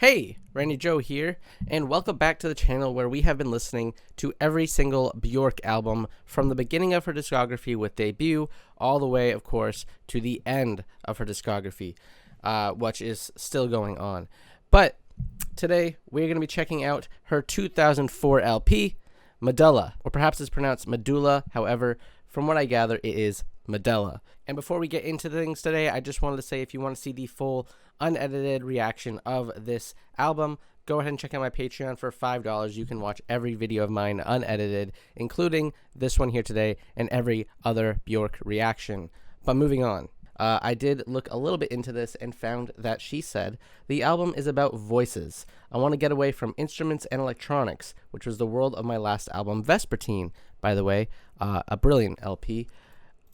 Hey, Randy Joe here, and welcome back to the channel where we have been listening to every single Bjork album from the beginning of her discography with debut all the way, of course, to the end of her discography, which is still going on. But today, we're going to be checking out her 2004 LP, Medulla, or perhaps it's pronounced Medulla. However, from what I gather, it is Medulla. And before we get into things today, I just wanted to say if you want to see the full unedited reaction of this album, go ahead and check out my Patreon for $5. You can watch every video of mine unedited, including this one here today and every other Bjork reaction. But moving on. I did look a little bit into this and found that she said the album is about voices. I want to get away from instruments and electronics, which was the world of my last album, Vespertine, by the way, a brilliant LP.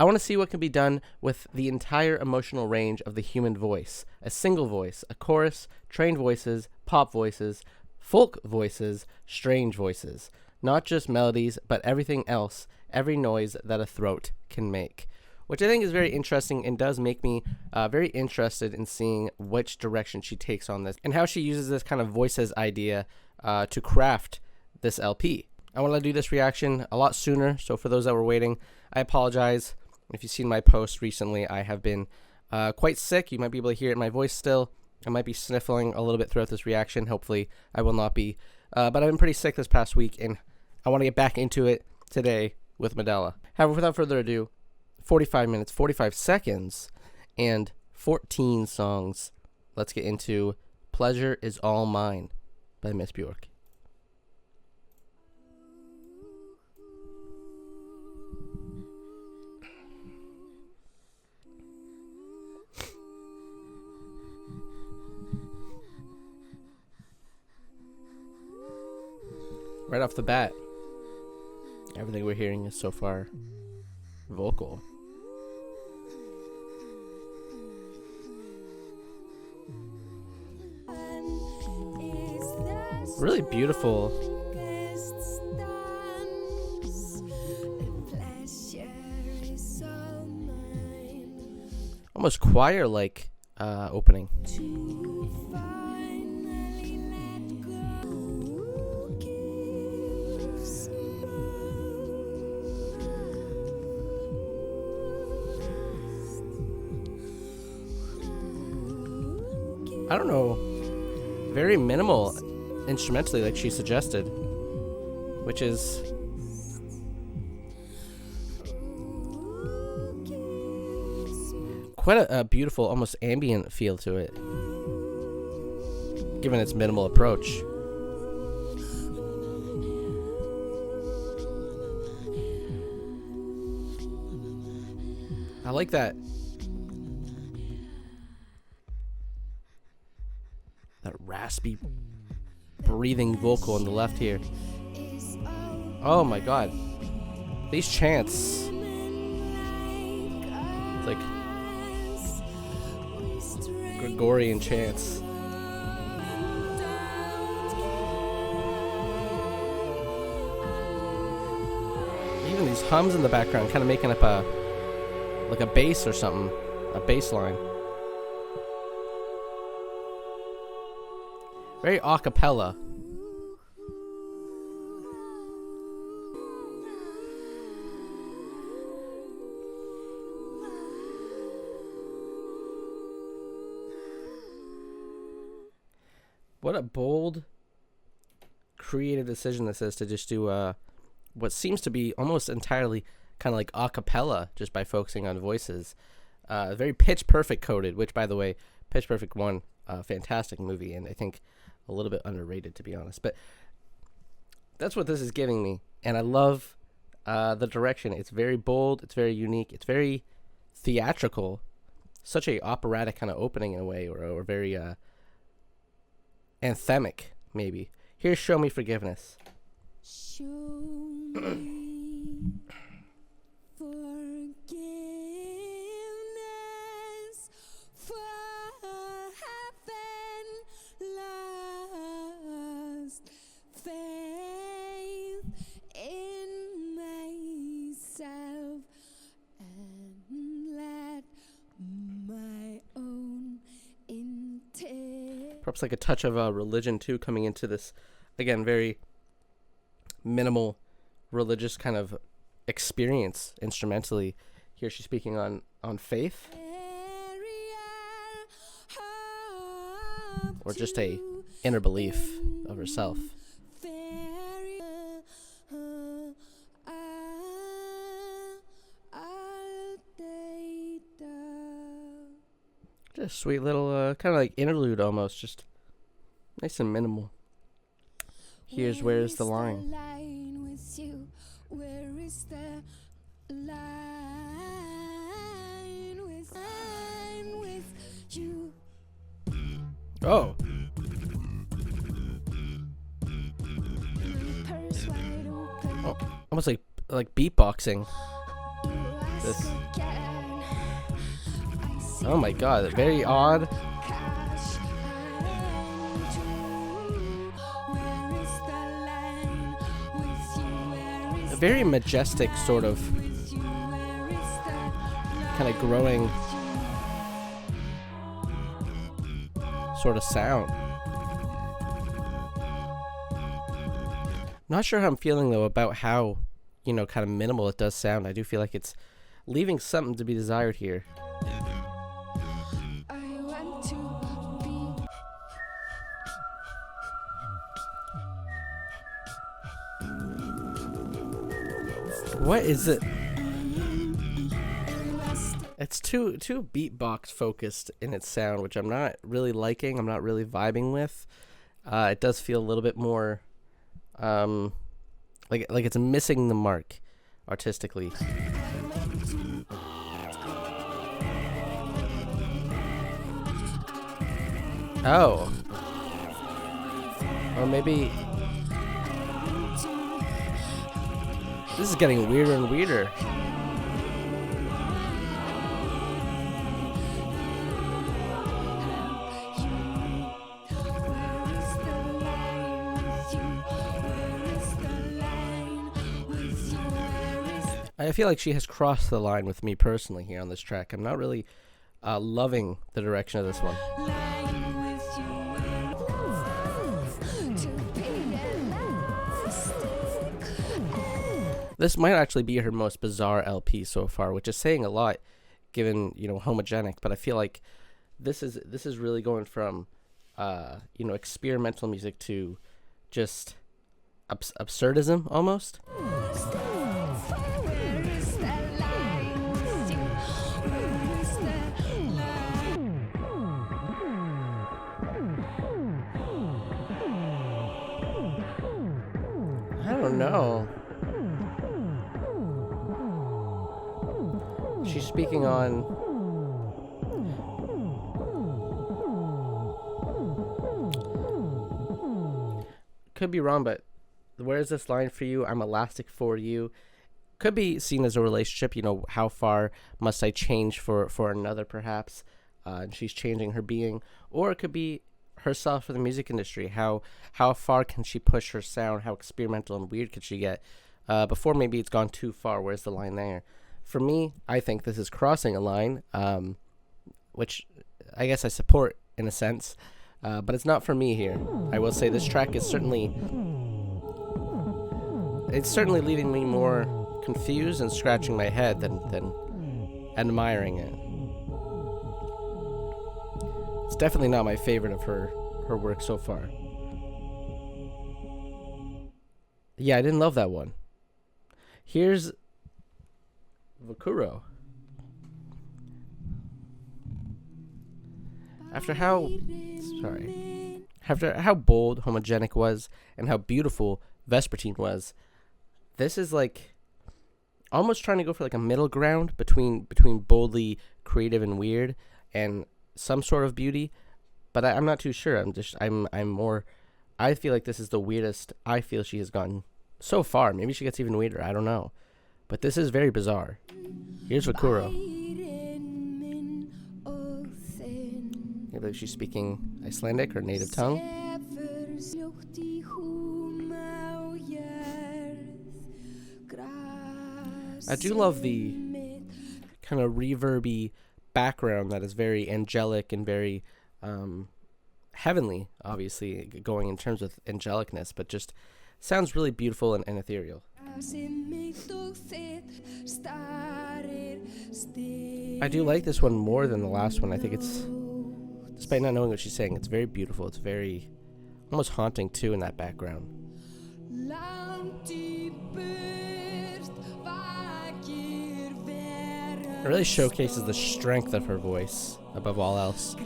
I want to see what can be done with the entire emotional range of the human voice. A single voice, a chorus, trained voices, pop voices, folk voices, strange voices. Not just melodies, but everything else, every noise that a throat can make. Which I think is very interesting and does make me very interested in seeing which direction she takes on this and how she uses this kind of voices idea to craft this LP. I want to do this reaction a lot sooner, so for those that were waiting, I apologize. If you've seen my posts recently, I have been quite sick. You might be able to hear it in my voice still. I might be sniffling a little bit throughout this reaction. Hopefully, I will not be. But I've been pretty sick this past week, and I want to get back into it today with Medulla. However, without further ado, 45 minutes, 45 seconds, and 14 songs. Let's get into Pleasure Is All Mine by Miss Bjork. Right off the bat, everything we're hearing is so far vocal. Really beautiful. Almost choir-like opening. I don't know, very minimal instrumentally like she suggested, which is quite a beautiful, almost ambient feel to it, given its minimal approach. I like that. That raspy breathing vocal on the left here. Oh my god. These chants. It's like Gregorian chants. Even these hums in the background kind of making up a bass or something. A bass line. Very Accapella. What a bold, creative decision this is to just do what seems to be almost entirely kind of like Accapella, just by focusing on voices. Very Pitch Perfect coded, which, by the way, Pitch Perfect 1, fantastic movie, and I think a little bit underrated, to be honest. But that's what this is giving me, and I love the direction. It's very bold, it's very unique, it's very theatrical, such a operatic kind of opening in a way, or very anthemic, maybe. Here's Show Me Forgiveness. Show me forgiveness for having lost faith in myself and let my own integrity perhaps like a touch of religion too coming into this, again, very minimal religious kind of experience instrumentally. Here she's speaking on faith, or just a inner belief of herself. Just a sweet little kind of like interlude almost, just nice and minimal. Here's Where Is the Line. Where is the line with you? Oh, Purse wide open. oh, almost like beatboxing. This. Oh my god, very odd. Cash and you. Where is the line with you? Where is A very majestic sort of with you? Where is the kind of growing sort of sound. Not sure how I'm feeling though about how, kind of minimal it does sound. I do feel like it's leaving something to be desired here. I want to be What is it? It's too beatbox focused in its sound, which I'm not really liking. I'm not really vibing with. It does feel a little bit more like it's missing the mark artistically. Oh. Or maybe this is getting weirder and weirder. I feel like she has crossed the line with me personally here on this track. I'm not really loving the direction of this one. This might actually be her most bizarre LP so far, which is saying a lot given, homogenic, but I feel like this is really going from experimental music to just absurdism almost. I don't know. She's speaking on could be wrong, but where's this line for you? I'm elastic for you. Could be seen as a relationship, how far must I change for another perhaps? And she's changing her being. Or it could be herself for the music industry. How far can she push her sound? How experimental and weird could she get before maybe it's gone too far? Where's the line there? For me, I think this is crossing a line, which I guess I support in a sense, but it's not for me here. I will say this track is certainly leaving me more confused and scratching my head than admiring it. It's definitely not my favorite of her work so far. Yeah, I didn't love that one. Here's Vakuro. After how bold Homogenic was and how beautiful Vespertine was, this is like almost trying to go for like a middle ground between boldly creative and weird and some sort of beauty, but I'm not too sure. I feel like this is the weirdest I feel she has gotten so far. Maybe she gets even weirder, I don't know. But this is very bizarre. Here's Vakuro. I believe she's speaking Icelandic or native tongue. I do love the kind of reverby background that is very angelic and very heavenly, obviously, going in terms of angelicness, but just sounds really beautiful and ethereal. I do like this one more than the last one. I think it's, despite not knowing what she's saying, it's very beautiful. It's very, almost haunting too in that background. It really showcases the strength of her voice above all else.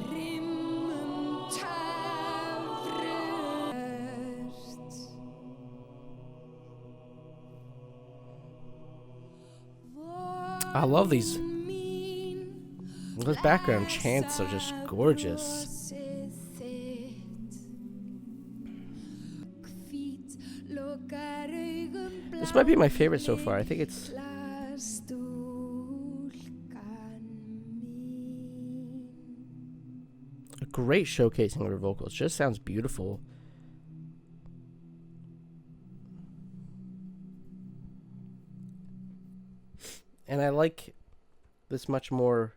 I love these. Those background chants are just gorgeous. This might be my favorite so far. I think it's a great showcasing of her vocals. Just sounds beautiful. And I like this much more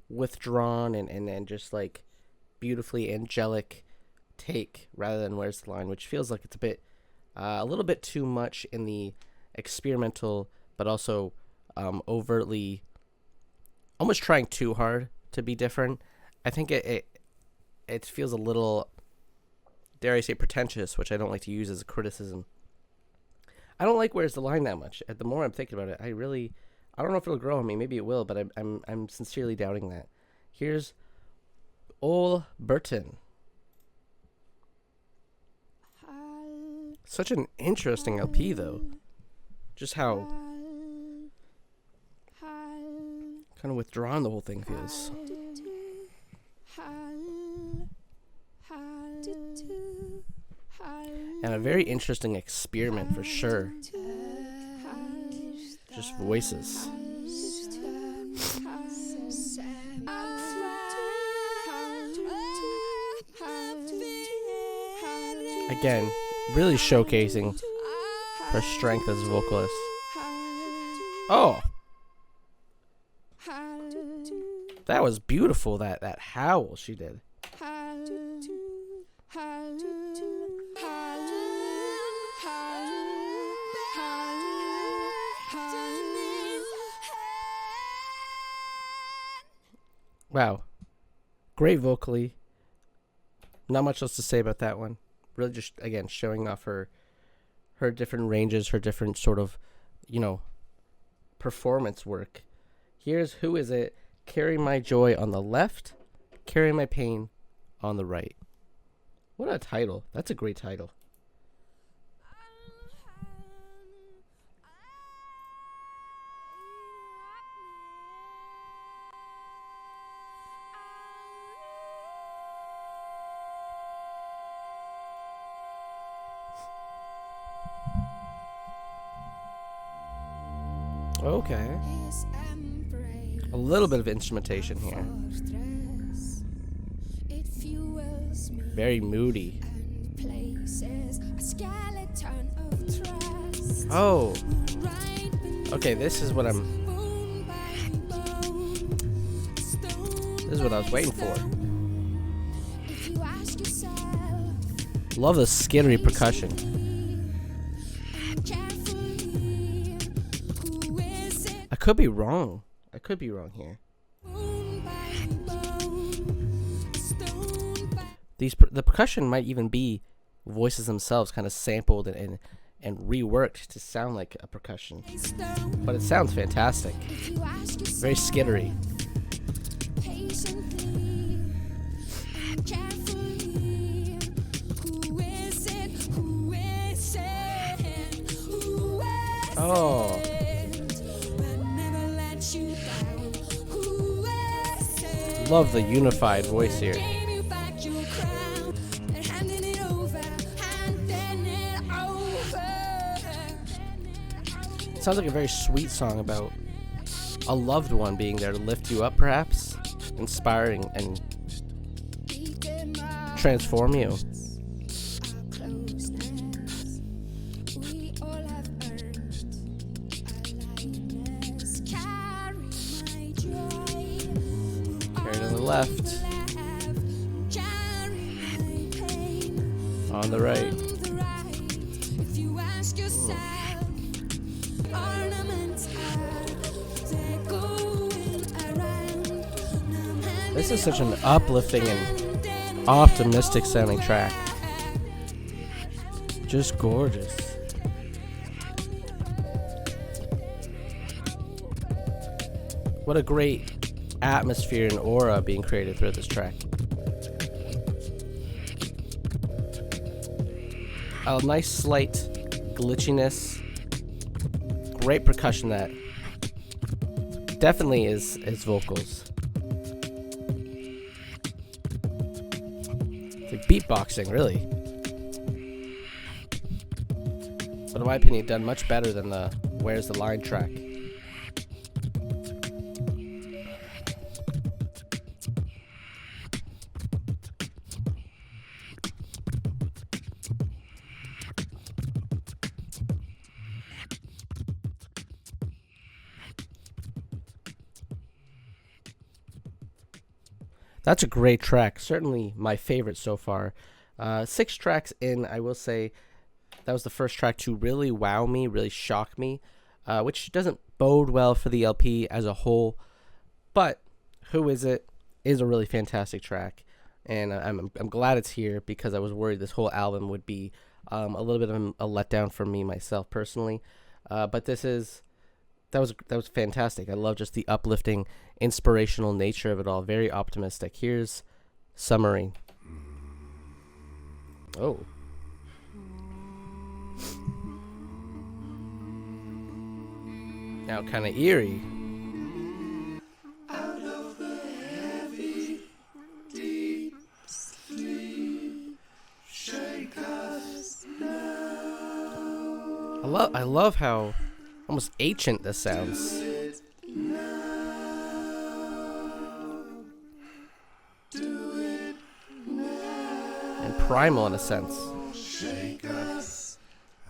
withdrawn and just like beautifully angelic take rather than Where's the Line, which feels like it's a little bit too much in the experimental, but also overtly almost trying too hard to be different. I think it feels a little, dare I say, pretentious, which I don't like to use as a criticism. I don't like Where's the Line that much. The more I'm thinking about it, I don't know if it'll grow on me. Maybe it will, but I'm sincerely doubting that. Here's Ol Burton. Such an interesting LP, though. Just how kind of withdrawn the whole thing feels. And a very interesting experiment for sure. Just voices. Again, really showcasing her strength as a vocalist. Oh! That was beautiful, that howl she did. Wow. Great vocally. Not much else to say about that one. Really just, again, showing off her different ranges, her different sort of, performance work. Here's Who Is It? Carry My Joy on the left, Carry My Pain on the right. What a title. That's a great title. Okay. A little bit of instrumentation here. Very moody. Oh. Okay, this is what I was waiting for. Love the skittery percussion. I could be wrong here. The percussion might even be voices themselves kind of sampled and reworked to sound like a percussion. But it sounds fantastic. Very skittery. Oh. Love the unified voice here. It sounds like a very sweet song about a loved one being there to lift you up, perhaps, inspiring and transform you. Carried on the left. On the right. If you ask yourself, ornaments they're going around. This is such an uplifting and optimistic sounding track. Just gorgeous. What a great atmosphere and aura being created throughout this track. A nice slight glitchiness. Great percussion that definitely is vocals. It's like beatboxing, really. But in my opinion, done much better than the Where's the Line track. That's a great track. Certainly my favorite so far. 6 tracks in, I will say that was the first track to really wow me, really shock me, which doesn't bode well for the LP as a whole. But Who Is It is a really fantastic track, and I'm glad it's here because I was worried this whole album would be a little bit of a letdown for me myself personally. But that was fantastic. I love just the uplifting, inspirational nature of it all. Very optimistic. Here's Submarine. Oh. Now kind of eerie. Out of the heavy, deep sleep, shake us now. I love how almost ancient this sounds. And primal in a sense. Shake us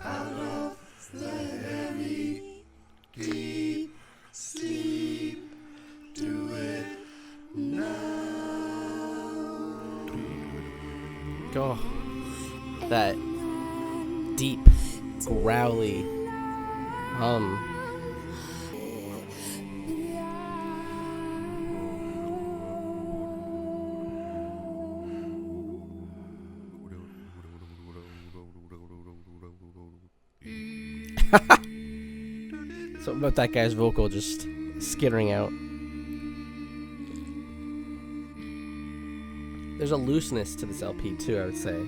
out of the heavy, deep sleep. Do it now. Go. That deep, growly hum. Something about that guy's vocal just skittering out. There's a looseness to this LP too, I would say.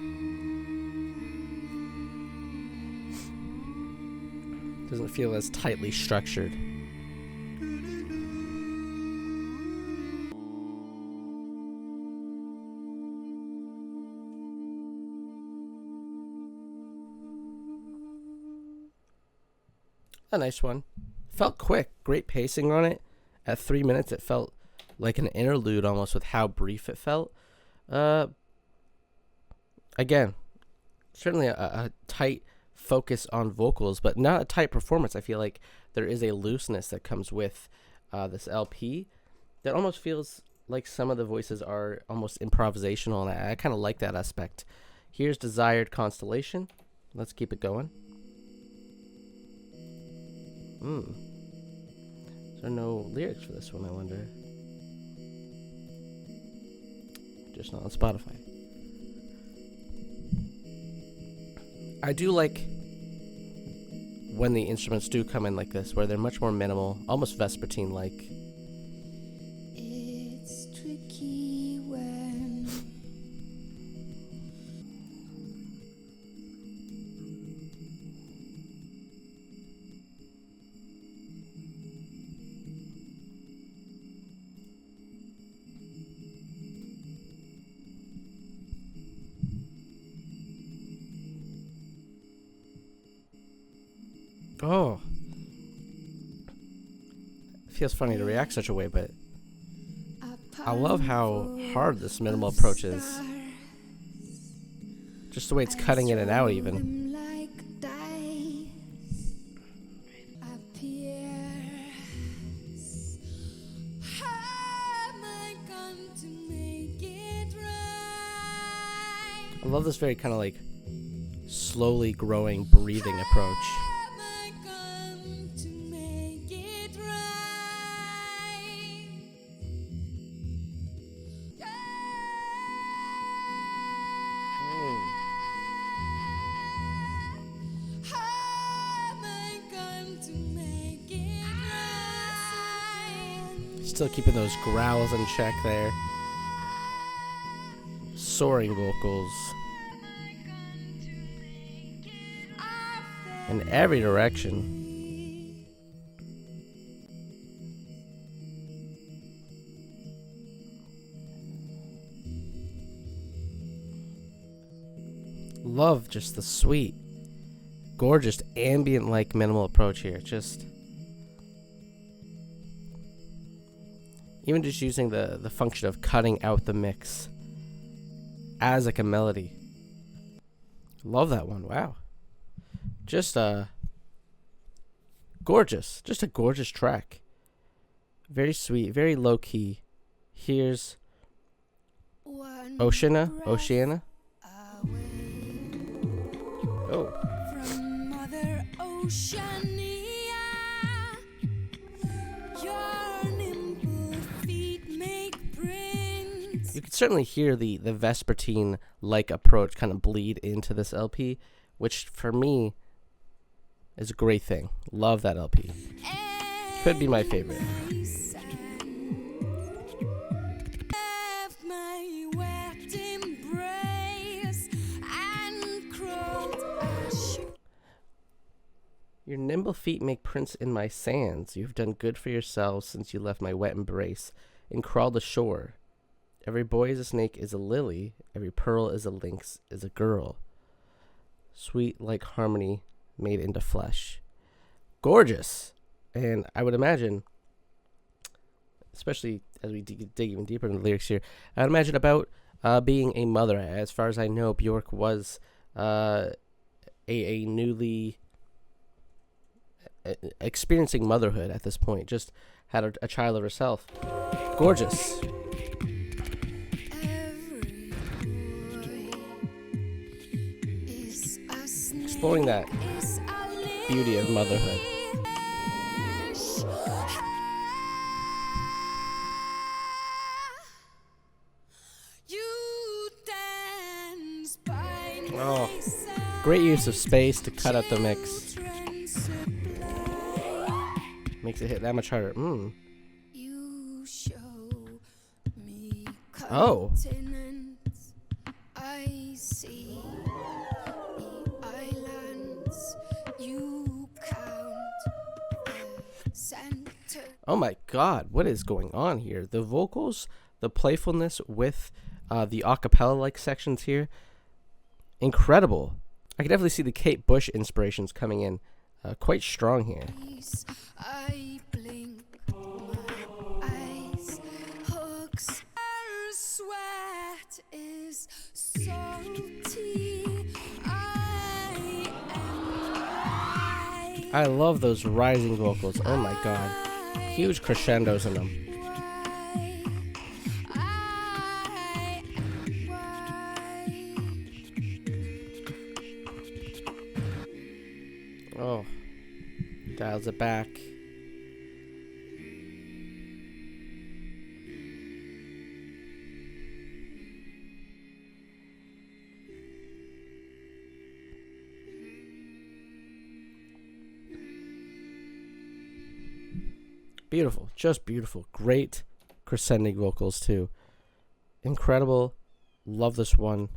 Doesn't feel as tightly structured. A nice one. Felt quick. Great pacing on it. At 3 minutes, it felt like an interlude almost with how brief it felt. Again, certainly a tight focus on vocals, but not a tight performance. I feel like there is a looseness that comes with this LP that almost feels like some of the voices are almost improvisational, and I kind of like that aspect. Here's Desired Constellation. Let's keep it going. Is there no lyrics for this one, I wonder? Just not on Spotify. I do like when the instruments do come in like this, where they're much more minimal, almost Vespertine-like. It's tricky when Oh. It feels funny to react such a way, but I love how hard this minimal approach is. Just the way it's cutting in and out even. like dice appears. Have I come to make it right? I love this very kind of like slowly growing breathing approach. Am I going to make it right? Am I going to make it right? Still keeping those growls in check there. Soaring vocals in every direction. Love just the sweet, gorgeous, ambient-like minimal approach here. Just even just using the function of cutting out the mix as like a melody. Love that one. Wow. Just gorgeous. Just a gorgeous track. Very sweet, very low key. Here's Oceana. Oh. From Mother Oceania, your nimble feet make prints. You can certainly hear the Vespertine-like approach kind of bleed into this LP, which for me is a great thing. Love that LP. Could be my favorite. My wet embrace and crawled ashore. Your nimble feet make prints in my sands. You've done good for yourselves since you left my wet embrace and crawled ashore. Every boy is a snake is a lily. Every pearl is a lynx is a girl. Sweet like harmony made into flesh. Gorgeous. And I would imagine, especially as we dig even deeper into the lyrics here, I would imagine about being a mother. As far as I know, Bjork was a newly experiencing motherhood at this point. Just had a child of herself. Gorgeous. Exploring that beauty of motherhood. Oh, great use of space to cut out the mix. Makes it hit that much harder. You show me Oh. continents. I see the islands. You count the center. Oh my god, what is going on here? The vocals, the playfulness with the acapella-like sections here, incredible. I can definitely see the Kate Bush inspirations coming in quite strong here. I blink my eyes, hooks. Her sweat is salty. I love those rising vocals. Oh my god. Huge crescendos in them. Oh, dials it back. Beautiful, just beautiful. Great crescending vocals too. Incredible. Love this one.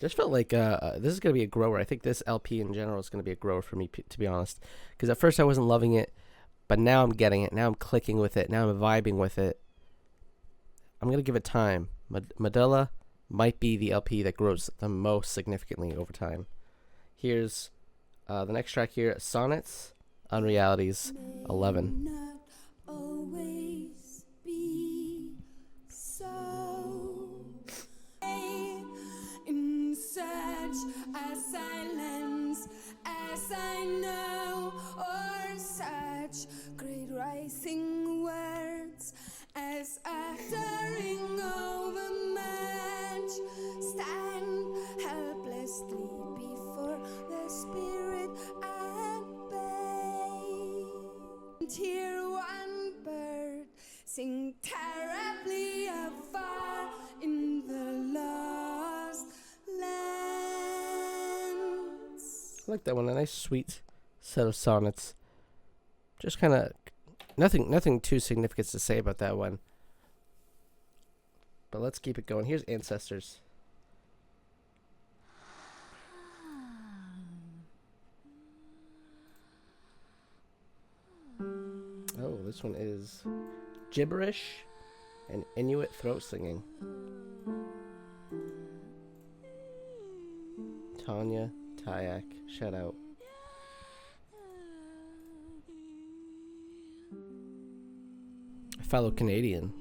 Just felt like this is going to be a grower. I think this LP in general is going to be a grower for me, to be honest. Because at first I wasn't loving it, but now I'm getting it. Now I'm clicking with it. Now I'm vibing with it. I'm going to give it time. Medulla might be the LP that grows the most significantly over time. Here's the next track here, Sonnets, Unrealities, 11. Not always be so. In such a silence as I know, or such great rising words as uttering over much, stand helplessly I like that one. A nice sweet set of sonnets. Just kind of nothing too significant to say about that one. But let's keep it going. Here's Ancestors. Oh, this one is gibberish and Inuit throat singing. Tanya, Tyak, shout out. A fellow Canadian.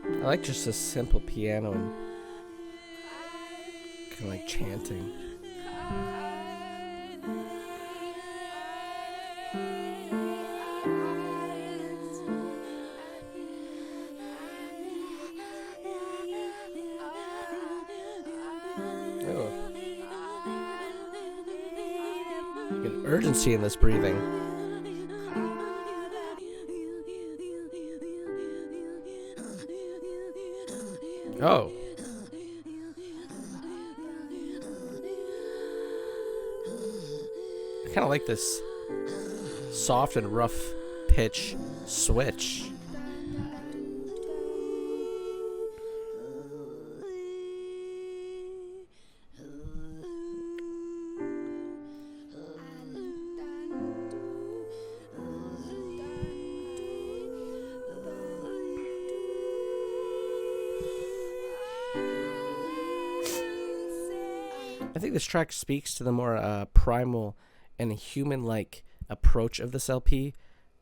I like just a simple piano and kind of like chanting. Oh. An urgency in this breathing. Oh. I kind of like this soft and rough pitch switch. I think this track speaks to the more primal and human-like approach of this LP.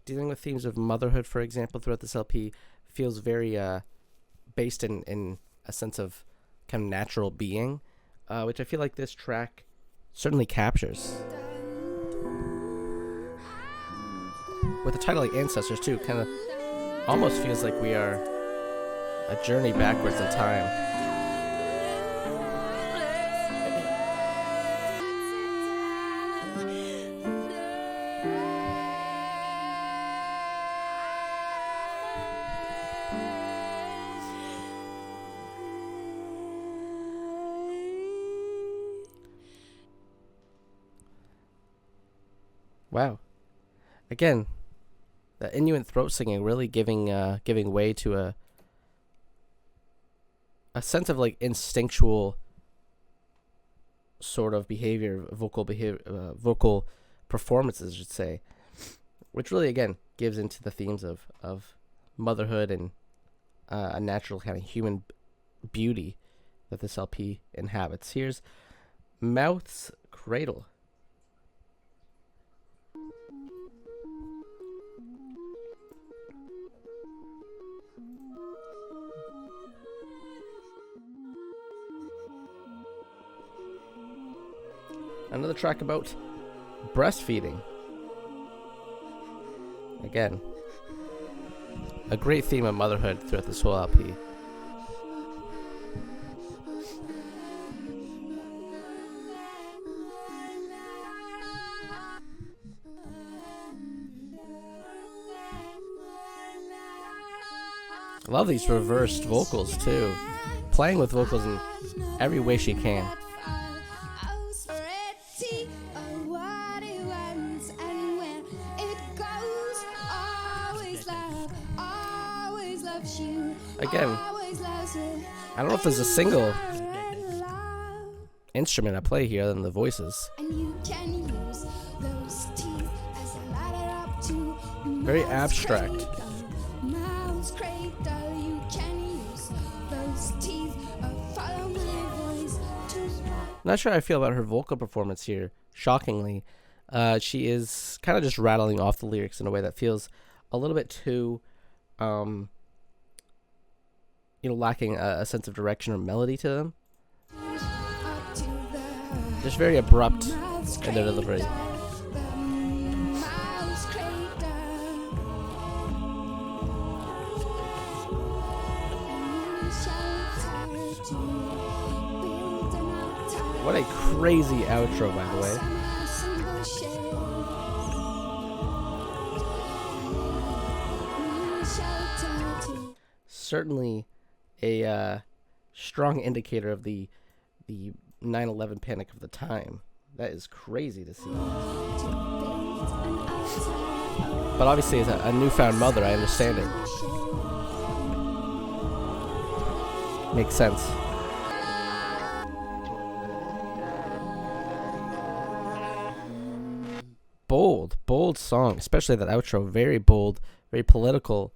Dealing with themes of motherhood, for example, throughout this LP feels very based in a sense of kind of natural being, which I feel like this track certainly captures. With a title like Ancestors, too, kind of almost feels like we are a journey backwards in time. Wow. Again, the Inuit throat singing really giving way to a sense of like instinctual sort of vocal performances, I should say, which really again gives into the themes of motherhood and a natural kind of human beauty that this LP inhabits. Here's Mouth's Cradle. Another track about breastfeeding. Again, a great theme of motherhood throughout this whole LP. I love these reversed vocals too. Playing with vocals in every way she can. Again, I don't know if there's a single instrument I play here other than the voices. Very abstract. Not sure how I feel about her vocal performance here. Shockingly, she is kind of just rattling off the lyrics in a way that feels a little bit too lacking a sense of direction or melody to them. Just very abrupt in their delivery. What a crazy outro, by the way. certainly a strong indicator of the 9/11 panic of the time. That is crazy to see. But obviously, as a newfound mother, I understand it. Makes sense. Bold song, especially that outro. Very bold, very political,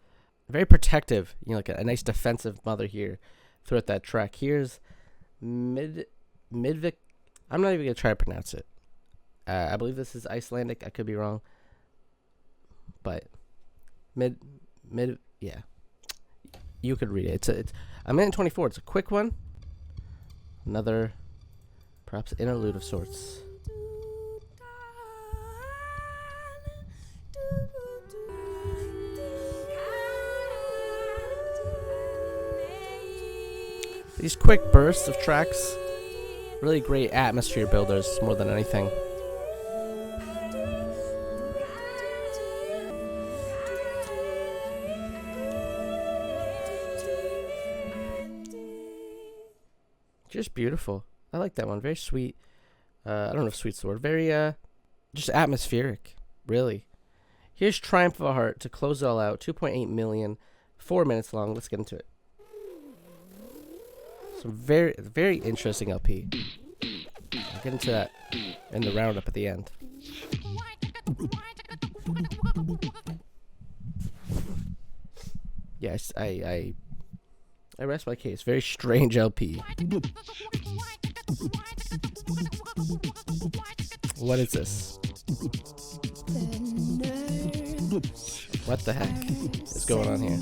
very protective. You know, like a nice defensive mother here throughout that track. Here's Midvik. I'm not even gonna try to pronounce it. I believe this is Icelandic. I could be wrong, but yeah. You could read it. It's a minute 24. It's a quick one. Another, perhaps, interlude of sorts. These quick bursts of tracks, really great atmosphere builders more than anything. Just beautiful. I like that one. Very sweet. I don't know if sweet's the word. Very, just atmospheric, really. Here's Triumph of a Heart to close it all out. 2.8 million, 4 minutes long. Let's get into it. Some very, very interesting LP. I'll get into that in the roundup at the end. Yes, I rest my case. Very strange LP. What is this? What the heck is going on here?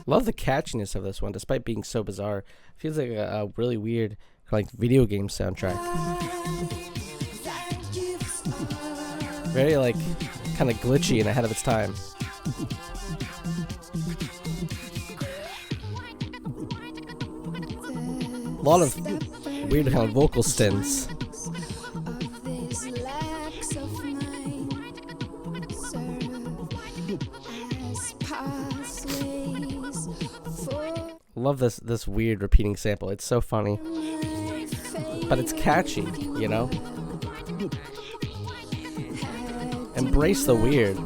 Love the catchiness of this one, despite being so bizarre. Feels like a really weird, kind of like video game soundtrack. Very like kind of glitchy and ahead of its time. A lot of weird kind of vocal stints. Love this weird repeating sample. It's so funny, but it's catchy, you know. Embrace the weird.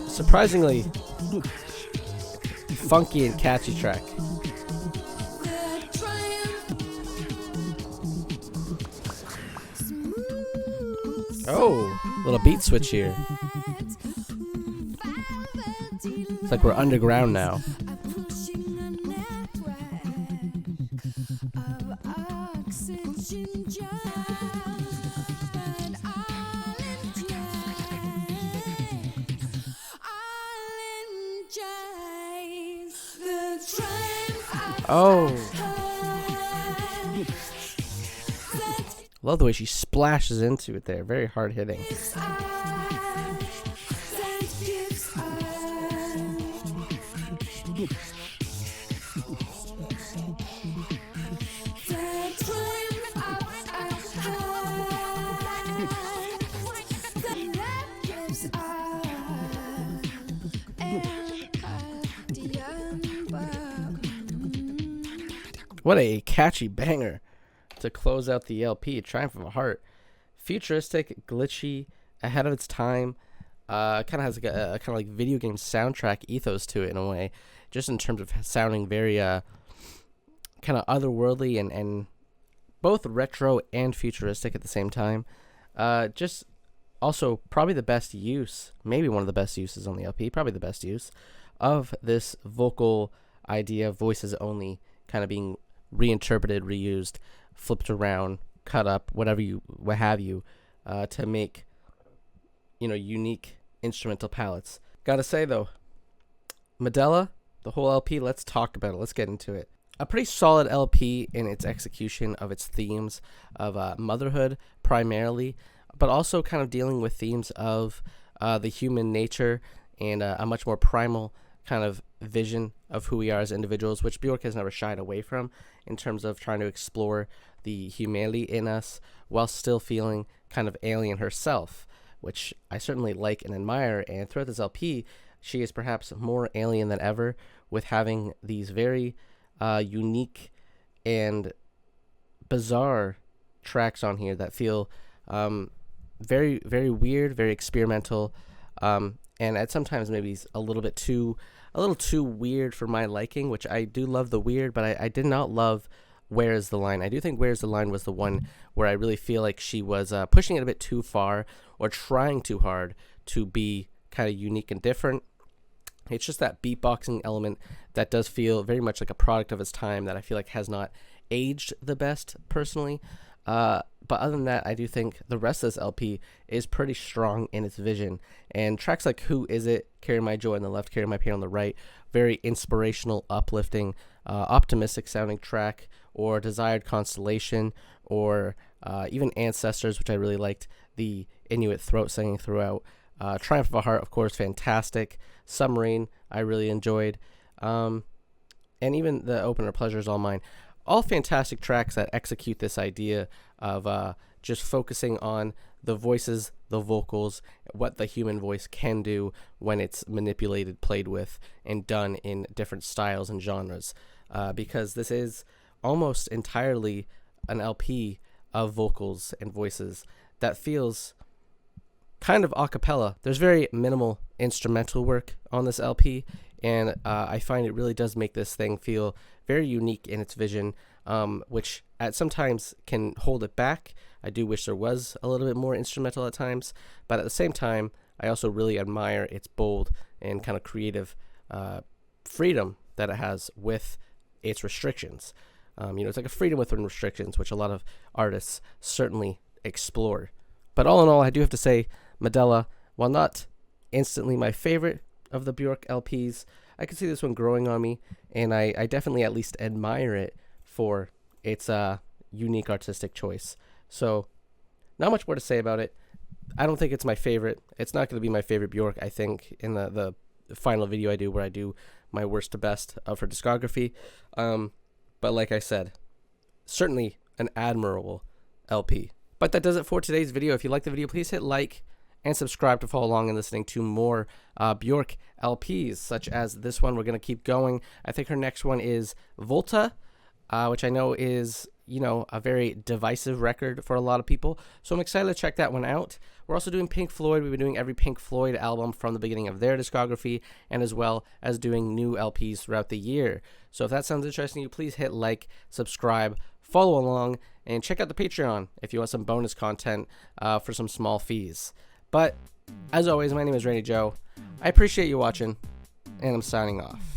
Surprisingly funky and catchy track. Oh, little beat switch here. It's like we're underground now. Oh. Love the way she splashes into it there. Very hard hitting. What a catchy banger to close out the LP. Triumph of a Heart. Futuristic, glitchy, ahead of its time. Kind of has like a kind of like video game soundtrack ethos to it in a way, just in terms of sounding very kind of otherworldly and both retro and futuristic at the same time. Just also probably the best use, maybe one of the best uses on the LP, probably the best use of this vocal idea, voices only, kind of being reinterpreted, reused, flipped around, cut up, what have you, to make, you know, unique instrumental palettes. Gotta say though, Medulla, the whole LP, let's talk about it. Let's get into it. A pretty solid LP in its execution of its themes of motherhood primarily, but also kind of dealing with themes of the human nature and a much more primal kind of vision of who we are as individuals, which Bjork has never shied away from in terms of trying to explore the humanity in us while still feeling kind of alien herself, which I certainly like and admire. And throughout this LP, she is perhaps more alien than ever, with having these very unique and bizarre tracks on here that feel very, very weird, very experimental, and at sometimes maybe a little too weird for my liking, which I do love the weird, but I did not love Where Is the Line. I do think Where Is the Line was the one where I really feel like she was pushing it a bit too far, or trying too hard to be kind of unique and different. It's just that beatboxing element that does feel very much like a product of its time that I feel like has not aged the best personally. But other than that, I do think the rest of this LP is pretty strong in its vision. And tracks like Who Is It, Carry My Joy on the left, Carry My Pain on the right, very inspirational, uplifting, optimistic sounding track, or Desired Constellation, or even Ancestors, which I really liked the Inuit throat singing throughout. Triumph of a Heart, of course, fantastic. Submarine, I really enjoyed. And even the opener, Pleasure Is All Mine. All fantastic tracks that execute this idea of just focusing on the voices, the vocals, what the human voice can do when it's manipulated, played with, and done in different styles and genres. Because this is almost entirely an LP of vocals and voices that feels kind of a cappella. There's very minimal instrumental work on this LP, and I find it really does make this thing feel very unique in its vision, which at sometimes can hold it back. I do wish there was a little bit more instrumental at times, but at the same time, I also really admire its bold and kind of creative freedom that it has with its restrictions. It's like a freedom within restrictions, which a lot of artists certainly explore. But all in all, I do have to say, Medulla, while not instantly my favorite of the Bjork LPs, I can see this one growing on me, and I definitely at least admire it for its unique artistic choice. So, not much more to say about it. I don't think it's my favorite. It's not going to be my favorite Bjork, I think, in the final video I do, where I do my worst to best of her discography. But like I said, certainly an admirable LP. But that does it for today's video. If you like the video, please hit like and subscribe to follow along and listening to more Bjork LPs, such as this one. We're going to keep going. I think her next one is Volta, which I know is, a very divisive record for a lot of people. So I'm excited to check that one out. We're also doing Pink Floyd. We've been doing every Pink Floyd album from the beginning of their discography, and as well as doing new LPs throughout the year. So if that sounds interesting to you, please hit like, subscribe, follow along, and check out the Patreon if you want some bonus content for some small fees. But as always, my name is Rainy Joe. I appreciate you watching, and I'm signing off.